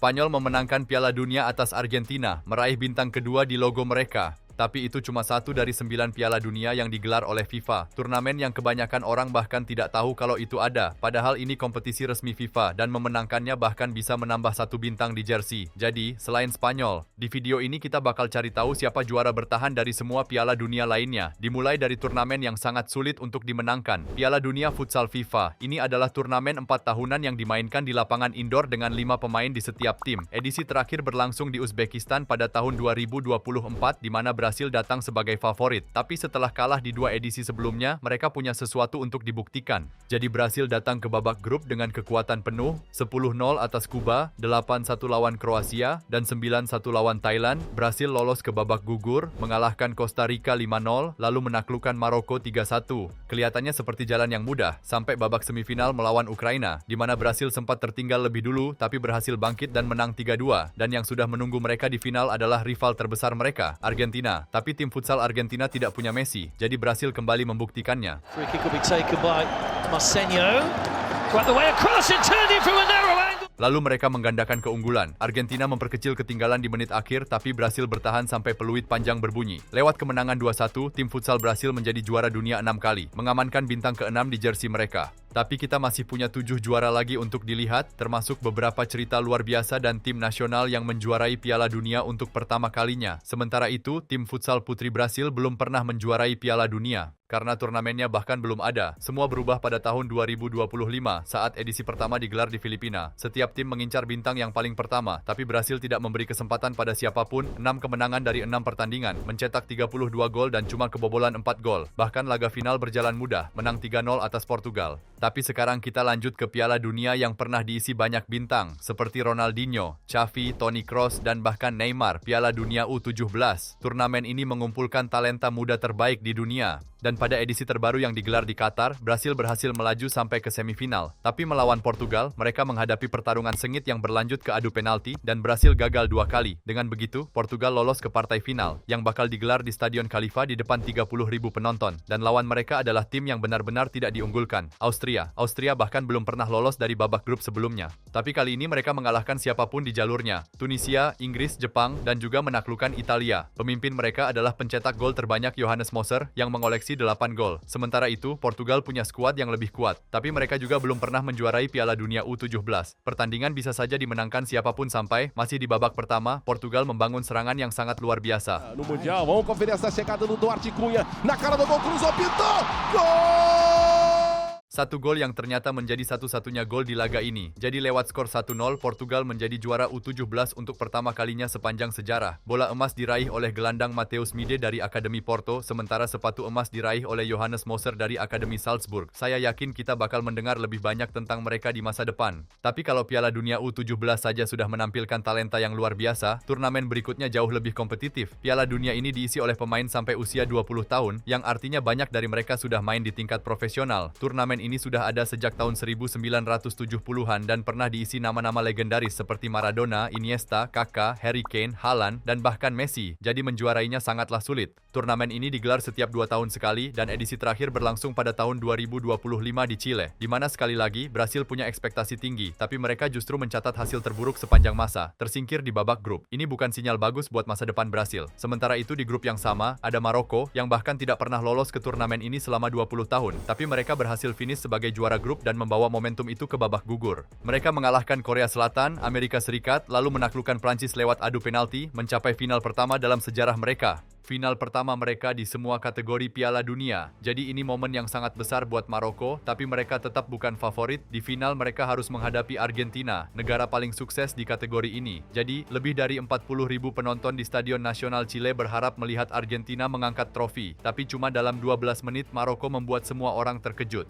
Spanyol memenangkan Piala Dunia atas Argentina, meraih bintang kedua di logo mereka. Tapi itu cuma satu dari 9 Piala Dunia yang digelar oleh FIFA, turnamen yang kebanyakan orang bahkan tidak tahu kalau itu ada, padahal ini kompetisi resmi FIFA dan memenangkannya bahkan bisa menambah satu bintang di jersey. Jadi, selain Spanyol, di video ini kita bakal cari tahu siapa juara bertahan dari semua Piala Dunia lainnya, dimulai dari turnamen yang sangat sulit untuk dimenangkan, Piala Dunia Futsal FIFA. Ini adalah turnamen 4 tahunan yang dimainkan di lapangan indoor dengan 5 pemain di setiap tim. Edisi terakhir berlangsung di Uzbekistan pada tahun 2024 di mana Brasil datang sebagai favorit, tapi setelah kalah di 2 edisi sebelumnya, mereka punya sesuatu untuk dibuktikan. Jadi Brasil datang ke babak grup dengan kekuatan penuh, 10-0 atas Kuba, 8-1 lawan Kroasia, dan 9-1 lawan Thailand. Brasil lolos ke babak gugur, mengalahkan Costa Rica 5-0, lalu menaklukkan Maroko 3-1. Kelihatannya seperti jalan yang mudah, sampai babak semifinal melawan Ukraina, di mana Brasil sempat tertinggal lebih dulu, tapi berhasil bangkit dan menang 3-2. Dan yang sudah menunggu mereka di final adalah rival terbesar mereka, Argentina. Tapi tim futsal Argentina tidak punya Messi, jadi Brasil kembali membuktikannya. Lalu mereka menggandakan keunggulan. Argentina memperkecil ketinggalan di menit akhir, tapi Brasil bertahan sampai peluit panjang berbunyi. Lewat kemenangan 2-1, tim futsal Brasil menjadi juara dunia 6 kali, mengamankan bintang ke-6 di jersey mereka. Tapi kita masih punya 7 juara lagi untuk dilihat, termasuk beberapa cerita luar biasa dan tim nasional yang menjuarai Piala Dunia untuk pertama kalinya. Sementara itu, tim futsal putri Brasil belum pernah menjuarai Piala Dunia. Karena turnamennya bahkan belum ada. Semua berubah pada tahun 2025 saat edisi pertama digelar di Filipina. Setiap tim mengincar bintang yang paling pertama, tapi Brasil tidak memberi kesempatan pada siapapun. 6 kemenangan dari 6 pertandingan, mencetak 32 gol dan cuma kebobolan 4 gol. Bahkan laga final berjalan mudah, menang 3-0 atas Portugal. Tapi sekarang kita lanjut ke Piala Dunia yang pernah diisi banyak bintang, seperti Ronaldinho, Xavi, Toni Kroos, dan bahkan Neymar. Piala Dunia U17. Turnamen ini mengumpulkan talenta muda terbaik di dunia. Dan pada edisi terbaru yang digelar di Qatar, Brasil berhasil melaju sampai ke semifinal. Tapi melawan Portugal, mereka menghadapi pertarungan sengit yang berlanjut ke adu penalti, dan Brasil gagal 2 kali. Dengan begitu, Portugal lolos ke partai final, yang bakal digelar di Stadion Khalifa di depan 30.000 penonton. Dan lawan mereka adalah tim yang benar-benar tidak diunggulkan, Austria. Austria bahkan belum pernah lolos dari babak grup sebelumnya. Tapi kali ini mereka mengalahkan siapapun di jalurnya, Tunisia, Inggris, Jepang, dan juga menaklukkan Italia. Pemimpin mereka adalah pencetak gol terbanyak Johannes Moser, yang mengoleksi 8 gol. Sementara itu, Portugal punya skuad yang lebih kuat, tapi mereka juga belum pernah menjuarai Piala Dunia U17. Pertandingan bisa saja dimenangkan siapapun sampai, masih di babak pertama, Portugal membangun serangan yang sangat luar biasa. No Mundial, vamos conferir essa chegada do Duarte Cunha, na cara do gol, cruzou, pintou, gol! Satu gol yang ternyata menjadi satu-satunya gol di laga ini. Jadi lewat skor 1-0, Portugal menjadi juara U17 untuk pertama kalinya sepanjang sejarah. Bola emas diraih oleh gelandang Mateus Mide dari Akademi Porto, sementara sepatu emas diraih oleh Johannes Moser dari Akademi Salzburg. Saya yakin kita bakal mendengar lebih banyak tentang mereka di masa depan. Tapi kalau Piala Dunia U17 saja sudah menampilkan talenta yang luar biasa, turnamen berikutnya jauh lebih kompetitif. Piala Dunia ini diisi oleh pemain sampai usia 20 tahun, yang artinya banyak dari mereka sudah main di tingkat profesional. Turnamen ini sudah ada sejak tahun 1970-an dan pernah diisi nama-nama legendaris seperti Maradona, Iniesta, Kaká, Harry Kane, Haaland, dan bahkan Messi. Jadi menjuarainya sangatlah sulit. Turnamen ini digelar setiap 2 tahun sekali dan edisi terakhir berlangsung pada tahun 2025 di Chile, di mana sekali lagi Brasil punya ekspektasi tinggi, tapi mereka justru mencatat hasil terburuk sepanjang masa, tersingkir di babak grup. Ini bukan sinyal bagus buat masa depan Brasil. Sementara itu di grup yang sama, ada Maroko yang bahkan tidak pernah lolos ke turnamen ini selama 20 tahun, tapi mereka berhasil finish sebagai juara grup dan membawa momentum itu ke babak gugur. Mereka mengalahkan Korea Selatan, Amerika Serikat, lalu menaklukkan Prancis lewat adu penalti, mencapai final pertama dalam sejarah mereka. Final pertama mereka di semua kategori Piala Dunia. Jadi ini momen yang sangat besar buat Maroko, tapi mereka tetap bukan favorit. Di final mereka harus menghadapi Argentina, negara paling sukses di kategori ini. Jadi, lebih dari 40.000 penonton di Stadion Nasional Chile berharap melihat Argentina mengangkat trofi. Tapi cuma dalam 12 menit Maroko membuat semua orang terkejut.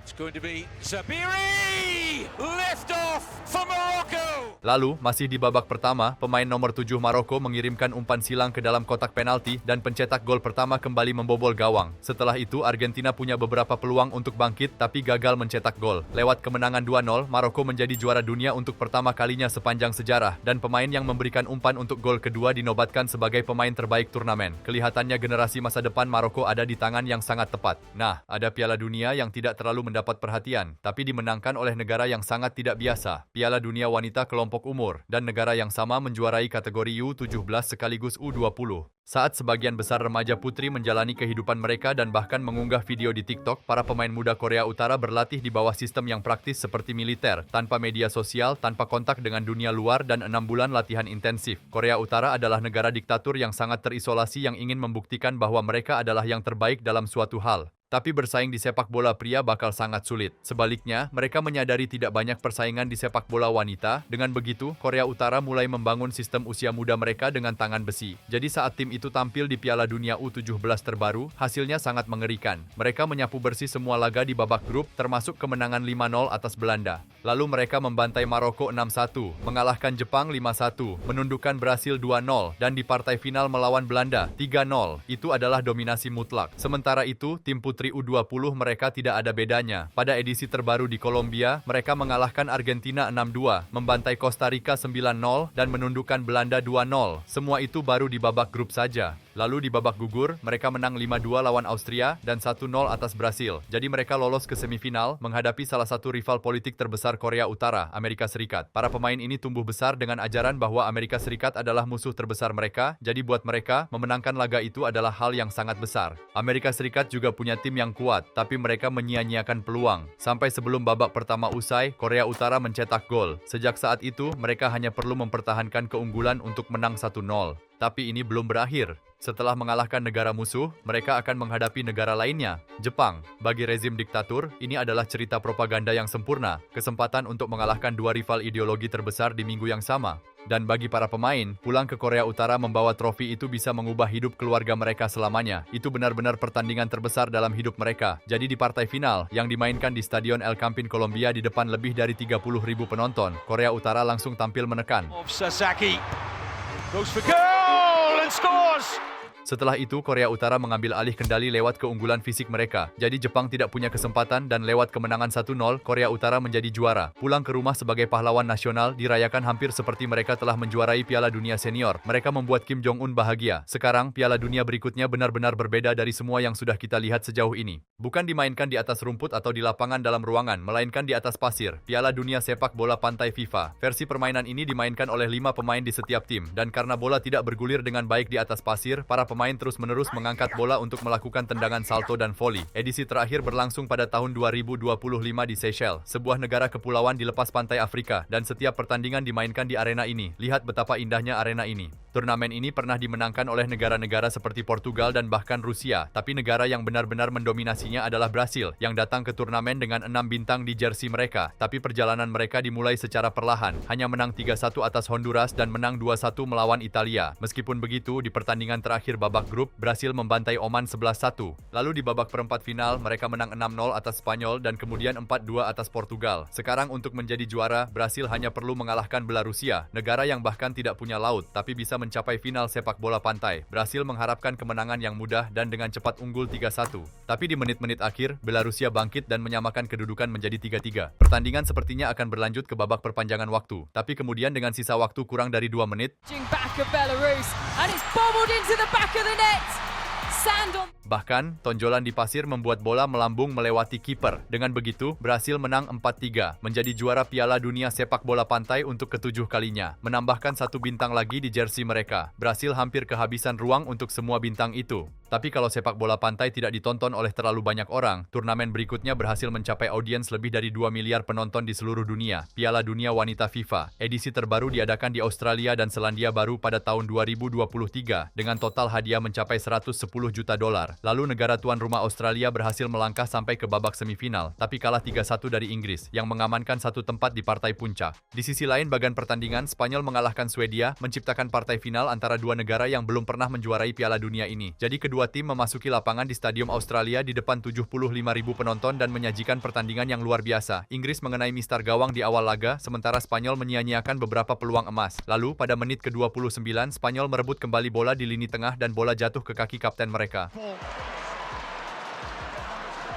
It's going to be Sabiri! Lift off for Morocco! Lalu, masih di babak pertama, pemain nomor 7 Maroko mengirimkan umpan silang ke dalam kotak penalti dan pencetak gol pertama kembali membobol gawang. Setelah itu, Argentina punya beberapa peluang untuk bangkit tapi gagal mencetak gol. Lewat kemenangan 2-0, Maroko menjadi juara dunia untuk pertama kalinya sepanjang sejarah dan pemain yang memberikan umpan untuk gol kedua dinobatkan sebagai pemain terbaik turnamen. Kelihatannya generasi masa depan Maroko ada di tangan yang sangat tepat. Nah, ada Piala Dunia yang tidak terlalu mendapat perhatian, tapi dimenangkan oleh negara yang sangat tidak biasa. Piala Dunia Wanita kelompok kelompok umur, dan negara yang sama menjuarai kategori U17 sekaligus U20. Saat sebagian besar remaja putri menjalani kehidupan mereka dan bahkan mengunggah video di TikTok, para pemain muda Korea Utara berlatih di bawah sistem yang praktis seperti militer, tanpa media sosial, tanpa kontak dengan dunia luar, dan 6 bulan latihan intensif. Korea Utara adalah negara diktatur yang sangat terisolasi yang ingin membuktikan bahwa mereka adalah yang terbaik dalam suatu hal. Tapi bersaing di sepak bola pria bakal sangat sulit. Sebaliknya, mereka menyadari tidak banyak persaingan di sepak bola wanita. Dengan begitu, Korea Utara mulai membangun sistem usia muda mereka dengan tangan besi. Jadi saat tim itu tampil di Piala Dunia U17 terbaru, hasilnya sangat mengerikan. Mereka menyapu bersih semua laga di babak grup, termasuk kemenangan 5-0 atas Belanda. Lalu mereka membantai Maroko 6-1, mengalahkan Jepang 5-1, menundukkan Brasil 2-0, dan di partai final melawan Belanda 3-0. Itu adalah dominasi mutlak. Sementara itu, tim putri U20 mereka tidak ada bedanya. Pada edisi terbaru di Kolombia, mereka mengalahkan Argentina 6-2, membantai Costa Rica 9-0, dan menundukkan Belanda 2-0. Semua itu baru di babak grup saja. Lalu di babak gugur, mereka menang 5-2 lawan Austria dan 1-0 atas Brasil. Jadi mereka lolos ke semifinal menghadapi salah satu rival politik terbesar Korea Utara, Amerika Serikat. Para pemain ini tumbuh besar dengan ajaran bahwa Amerika Serikat adalah musuh terbesar mereka, jadi buat mereka, memenangkan laga itu adalah hal yang sangat besar. Amerika Serikat juga punya tim yang kuat, tapi mereka menyia-nyiakan peluang. Sampai sebelum babak pertama usai, Korea Utara mencetak gol. Sejak saat itu, mereka hanya perlu mempertahankan keunggulan untuk menang 1-0. Tapi ini belum berakhir. Setelah mengalahkan negara musuh, mereka akan menghadapi negara lainnya, Jepang. Bagi rezim diktatur, ini adalah cerita propaganda yang sempurna, kesempatan untuk mengalahkan dua rival ideologi terbesar di minggu yang sama. Dan bagi para pemain, pulang ke Korea Utara membawa trofi itu bisa mengubah hidup keluarga mereka selamanya. Itu benar-benar pertandingan terbesar dalam hidup mereka. Jadi di partai final, yang dimainkan di Stadion El Campín Kolombia di depan lebih dari 30.000 penonton, Korea Utara langsung tampil menekan. Sasaki goes for goal and scores! Setelah itu, Korea Utara mengambil alih kendali lewat keunggulan fisik mereka. Jadi Jepang tidak punya kesempatan dan lewat kemenangan 1-0, Korea Utara menjadi juara. Pulang ke rumah sebagai pahlawan nasional, dirayakan hampir seperti mereka telah menjuarai Piala Dunia Senior. Mereka membuat Kim Jong-un bahagia. Sekarang, Piala Dunia berikutnya benar-benar berbeda dari semua yang sudah kita lihat sejauh ini. Bukan dimainkan di atas rumput atau di lapangan dalam ruangan, melainkan di atas pasir. Piala Dunia Sepak Bola Pantai FIFA. Versi permainan ini dimainkan oleh 5 pemain di setiap tim. Dan karena bola tidak bergulir dengan baik di atas pasir, para pemain terus-menerus mengangkat bola untuk melakukan tendangan salto dan voli. Edisi terakhir berlangsung pada tahun 2025 di Seychelles, sebuah negara kepulauan di lepas pantai Afrika, dan setiap pertandingan dimainkan di arena ini. Lihat betapa indahnya arena ini. Turnamen ini pernah dimenangkan oleh negara-negara seperti Portugal dan bahkan Rusia, tapi negara yang benar-benar mendominasinya adalah Brasil, yang datang ke turnamen dengan 6 bintang di jersey mereka. Tapi perjalanan mereka dimulai secara perlahan, hanya menang 3-1 atas Honduras dan menang 2-1 melawan Italia. Meskipun begitu, di pertandingan terakhir babak grup, Brasil membantai Oman 11-1. Lalu di babak perempat final, mereka menang 6-0 atas Spanyol dan kemudian 4-2 atas Portugal. Sekarang untuk menjadi juara, Brasil hanya perlu mengalahkan Belarusia, negara yang bahkan tidak punya laut, tapi bisa mencapai final sepak bola pantai. Brasil mengharapkan kemenangan yang mudah dan dengan cepat unggul 3-1. Tapi di menit-menit akhir, Belarusia bangkit dan menyamakan kedudukan menjadi 3-3. Pertandingan sepertinya akan berlanjut ke babak perpanjangan waktu. Tapi kemudian dengan sisa waktu kurang dari 2 menit, bahkan, tonjolan di pasir membuat bola melambung melewati kiper. Dengan begitu, Brasil menang 4-3, menjadi juara Piala Dunia Sepak Bola Pantai untuk ke-7 kalinya, menambahkan 1 bintang lagi di jersey mereka. Brasil hampir kehabisan ruang untuk semua bintang itu. Tapi kalau sepak bola pantai tidak ditonton oleh terlalu banyak orang, turnamen berikutnya berhasil mencapai audiens lebih dari 2 miliar penonton di seluruh dunia. Piala Dunia Wanita FIFA. Edisi terbaru diadakan di Australia dan Selandia Baru pada tahun 2023, dengan total hadiah mencapai 110 juta dolar. Lalu negara tuan rumah Australia berhasil melangkah sampai ke babak semifinal, tapi kalah 3-1 dari Inggris, yang mengamankan 1 tempat di partai puncak. Di sisi lain bagian pertandingan, Spanyol mengalahkan Swedia, menciptakan partai final antara dua negara yang belum pernah menjuarai Piala Dunia ini. Jadi kedua tim memasuki lapangan di Stadium Australia di depan 75.000 penonton dan menyajikan pertandingan yang luar biasa. Inggris mengenai mistar gawang di awal laga, sementara Spanyol menyia-nyiakan beberapa peluang emas. Lalu, pada menit ke-29, Spanyol merebut kembali bola di lini tengah dan bola jatuh ke kaki kapten mereka.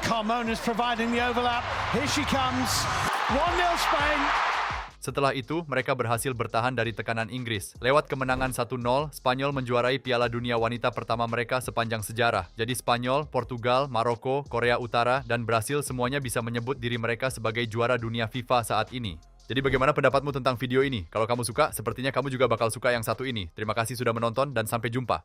Carmona's providing the overlap. Here she comes. 1-0 Spain. Setelah itu, mereka berhasil bertahan dari tekanan Inggris. Lewat kemenangan 1-0, Spanyol menjuarai Piala Dunia Wanita pertama mereka sepanjang sejarah. Jadi Spanyol, Portugal, Maroko, Korea Utara, dan Brasil semuanya bisa menyebut diri mereka sebagai juara dunia FIFA saat ini. Jadi bagaimana pendapatmu tentang video ini? Kalau kamu suka, sepertinya kamu juga bakal suka yang satu ini. Terima kasih sudah menonton dan sampai jumpa.